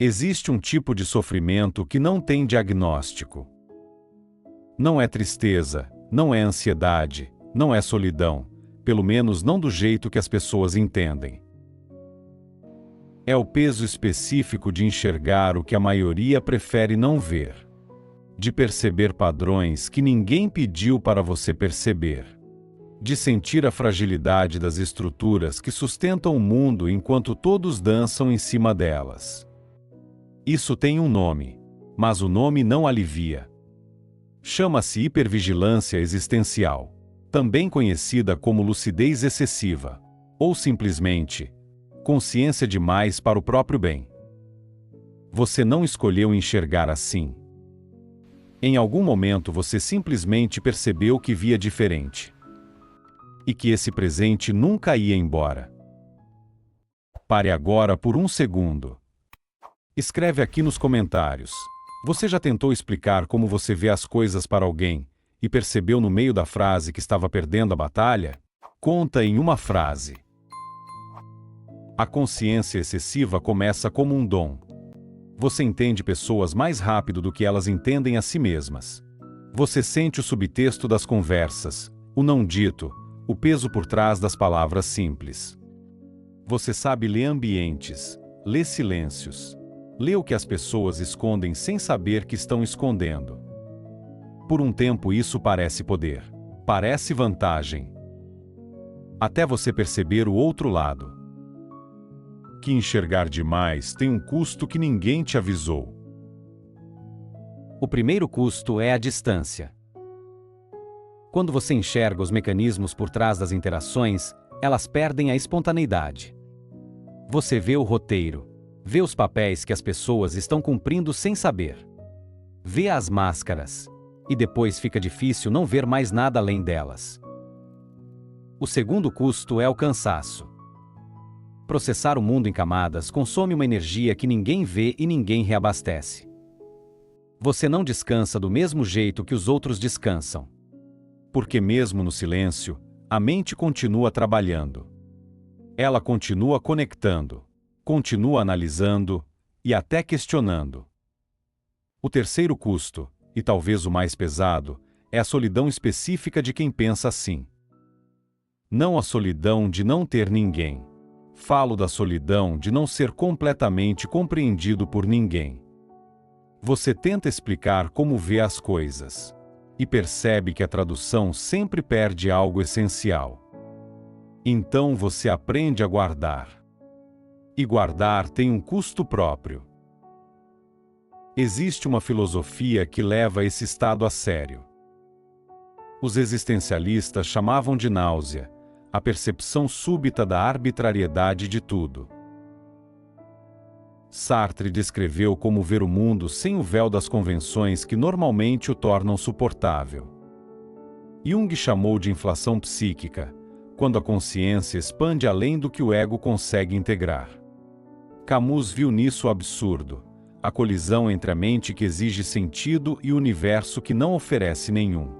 Existe um tipo de sofrimento que não tem diagnóstico. Não é tristeza, não é ansiedade, não é solidão, pelo menos não do jeito que as pessoas entendem. É o peso específico de enxergar o que a maioria prefere não ver. De perceber padrões que ninguém pediu para você perceber. De sentir a fragilidade das estruturas que sustentam o mundo enquanto todos dançam em cima delas. Isso tem um nome, mas o nome não alivia. Chama-se hipervigilância existencial, também conhecida como lucidez excessiva, ou simplesmente, consciência demais para o próprio bem. Você não escolheu enxergar assim. Em algum momento você simplesmente percebeu que via diferente. E que esse presente nunca ia embora. Pare agora por um segundo. Escreve aqui nos comentários. Você já tentou explicar como você vê as coisas para alguém e percebeu no meio da frase que estava perdendo a batalha? Conta em uma frase. A consciência excessiva começa como um dom. Você entende pessoas mais rápido do que elas entendem a si mesmas. Você sente o subtexto das conversas, o não dito, o peso por trás das palavras simples. Você sabe ler ambientes, lê silêncios. Lê o que as pessoas escondem sem saber que estão escondendo. Por um tempo isso parece poder. Parece vantagem. Até você perceber o outro lado. Que enxergar demais tem um custo que ninguém te avisou. O primeiro custo é a distância. Quando você enxerga os mecanismos por trás das interações, elas perdem a espontaneidade. Você vê o roteiro, vê os papéis que as pessoas estão cumprindo sem saber. Vê as máscaras, e depois fica difícil não ver mais nada além delas. O segundo custo é o cansaço. Processar o mundo em camadas consome uma energia que ninguém vê e ninguém reabastece. Você não descansa do mesmo jeito que os outros descansam. Porque mesmo no silêncio, a mente continua trabalhando. Ela continua conectando, continua analisando e até questionando. O terceiro custo, e talvez o mais pesado, é a solidão específica de quem pensa assim. Não a solidão de não ter ninguém. Falo da solidão de não ser completamente compreendido por ninguém. Você tenta explicar como vê as coisas. E percebe que a tradução sempre perde algo essencial. Então você aprende a guardar. E guardar tem um custo próprio. Existe uma filosofia que leva esse estado a sério. Os existencialistas chamavam de náusea, a percepção súbita da arbitrariedade de tudo. Sartre descreveu como ver o mundo sem o véu das convenções que normalmente o tornam suportável. Jung chamou de inflação psíquica, quando a consciência expande além do que o ego consegue integrar. Camus viu nisso o absurdo, a colisão entre a mente que exige sentido e o universo que não oferece nenhum.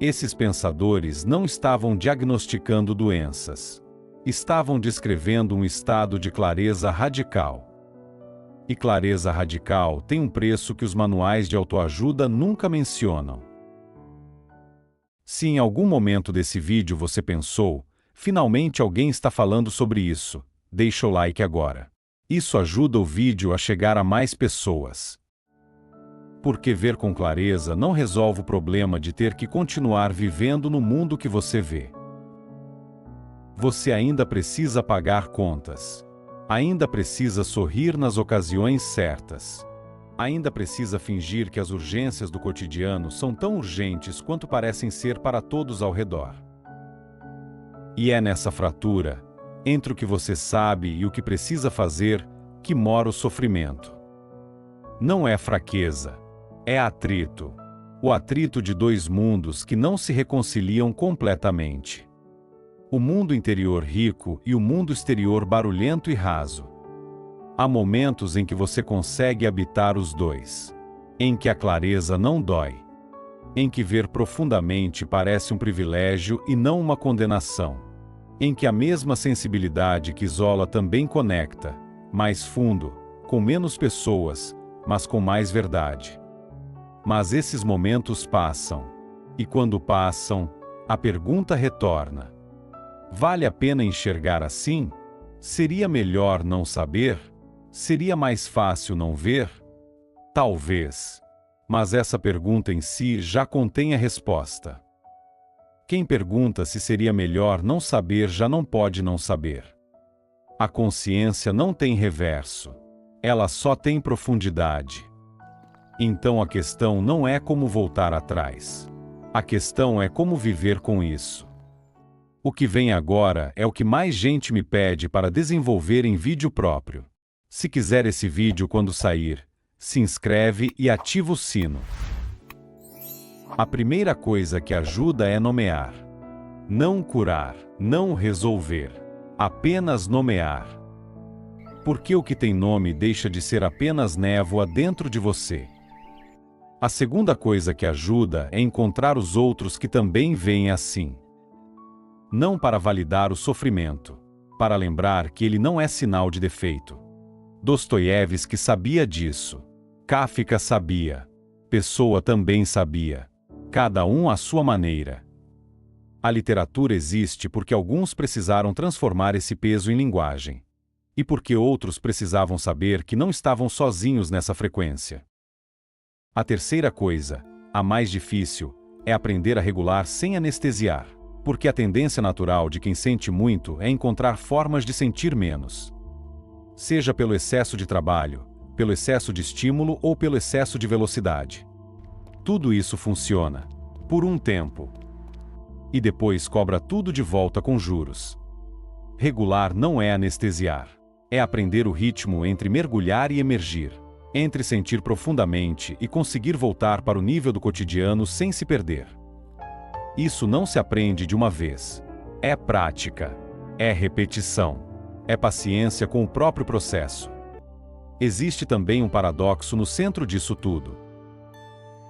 Esses pensadores não estavam diagnosticando doenças. Estavam descrevendo um estado de clareza radical. E clareza radical tem um preço que os manuais de autoajuda nunca mencionam. Se em algum momento desse vídeo você pensou, finalmente alguém está falando sobre isso, deixa o like agora. Isso ajuda o vídeo a chegar a mais pessoas. Porque ver com clareza não resolve o problema de ter que continuar vivendo no mundo que você vê. Você ainda precisa pagar contas. Ainda precisa sorrir nas ocasiões certas. Ainda precisa fingir que as urgências do cotidiano são tão urgentes quanto parecem ser para todos ao redor. E é nessa fratura, entre o que você sabe e o que precisa fazer, que mora o sofrimento. Não é fraqueza, é atrito. O atrito de dois mundos que não se reconciliam completamente. O mundo interior rico e o mundo exterior barulhento e raso. Há momentos em que você consegue habitar os dois. Em que a clareza não dói. Em que ver profundamente parece um privilégio e não uma condenação. Em que a mesma sensibilidade que isola também conecta, mais fundo, com menos pessoas, mas com mais verdade. Mas esses momentos passam. E quando passam, a pergunta retorna: vale a pena enxergar assim? Seria melhor não saber? Seria mais fácil não ver? Talvez. Mas essa pergunta em si já contém a resposta. Quem pergunta se seria melhor não saber já não pode não saber. A consciência não tem reverso. Ela só tem profundidade. Então a questão não é como voltar atrás. A questão é como viver com isso. O que vem agora é o que mais gente me pede para desenvolver em vídeo próprio. Se quiser esse vídeo quando sair, se inscreve e ativa o sino. A primeira coisa que ajuda é nomear. Não curar, não resolver. Apenas nomear. Porque o que tem nome deixa de ser apenas névoa dentro de você. A segunda coisa que ajuda é encontrar os outros que também veem assim. Não para validar o sofrimento, para lembrar que ele não é sinal de defeito. Dostoiévski sabia disso. Kafka sabia. Pessoa também sabia. Cada um à sua maneira. A literatura existe porque alguns precisaram transformar esse peso em linguagem. E porque outros precisavam saber que não estavam sozinhos nessa frequência. A terceira coisa, a mais difícil, é aprender a regular sem anestesiar. Porque a tendência natural de quem sente muito é encontrar formas de sentir menos. Seja pelo excesso de trabalho, pelo excesso de estímulo ou pelo excesso de velocidade. Tudo isso funciona. Por um tempo. E depois cobra tudo de volta com juros. Regular não é anestesiar. É aprender o ritmo entre mergulhar e emergir. Entre sentir profundamente e conseguir voltar para o nível do cotidiano sem se perder. Isso não se aprende de uma vez. É prática. É repetição. É paciência com o próprio processo. Existe também um paradoxo no centro disso tudo.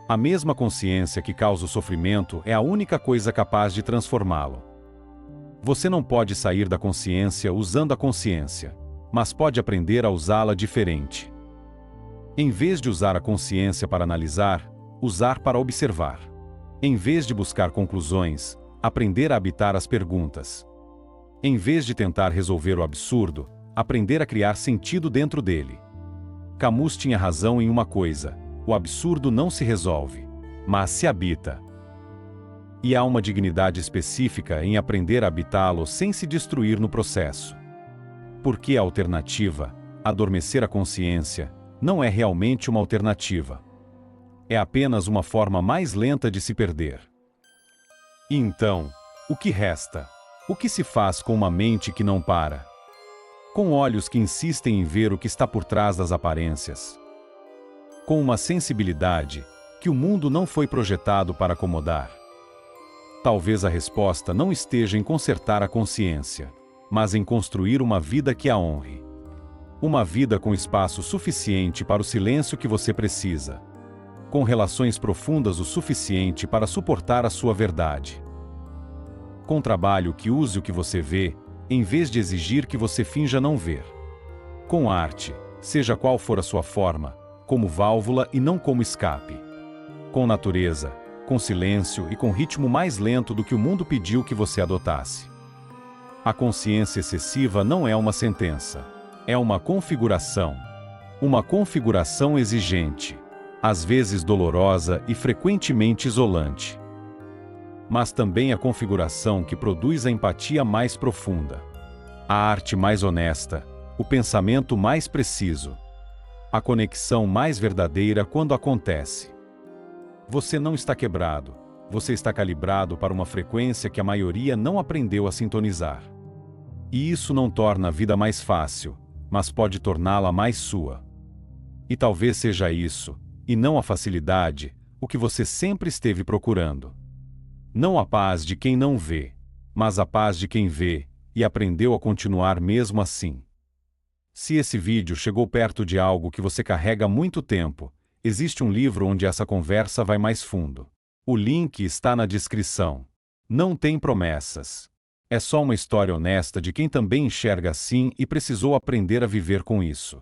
A mesma consciência que causa o sofrimento é a única coisa capaz de transformá-lo. Você não pode sair da consciência usando a consciência, mas pode aprender a usá-la diferente. Em vez de usar a consciência para analisar, usar para observar. Em vez de buscar conclusões, aprender a habitar as perguntas. Em vez de tentar resolver o absurdo, aprender a criar sentido dentro dele. Camus tinha razão em uma coisa: o absurdo não se resolve, mas se habita. E há uma dignidade específica em aprender a habitá-lo sem se destruir no processo. Porque a alternativa, adormecer a consciência, não é realmente uma alternativa. É apenas uma forma mais lenta de se perder. E então, o que resta? O que se faz com uma mente que não para? Com olhos que insistem em ver o que está por trás das aparências? Com uma sensibilidade que o mundo não foi projetado para acomodar? Talvez a resposta não esteja em consertar a consciência, mas em construir uma vida que a honre. Uma vida com espaço suficiente para o silêncio que você precisa. Com relações profundas o suficiente para suportar a sua verdade. Com trabalho que use o que você vê, em vez de exigir que você finja não ver. Com arte, seja qual for a sua forma, como válvula e não como escape. Com natureza, com silêncio e com ritmo mais lento do que o mundo pediu que você adotasse. A consciência excessiva não é uma sentença. É uma configuração. Uma configuração exigente. Às vezes dolorosa e frequentemente isolante. Mas também a configuração que produz a empatia mais profunda. A arte mais honesta, o pensamento mais preciso. A conexão mais verdadeira quando acontece. Você não está quebrado, você está calibrado para uma frequência que a maioria não aprendeu a sintonizar. E isso não torna a vida mais fácil, mas pode torná-la mais sua. E talvez seja isso, e não a facilidade, o que você sempre esteve procurando. Não a paz de quem não vê, mas a paz de quem vê, e aprendeu a continuar mesmo assim. Se esse vídeo chegou perto de algo que você carrega há muito tempo, existe um livro onde essa conversa vai mais fundo. O link está na descrição. Não tem promessas. É só uma história honesta de quem também enxerga assim e precisou aprender a viver com isso.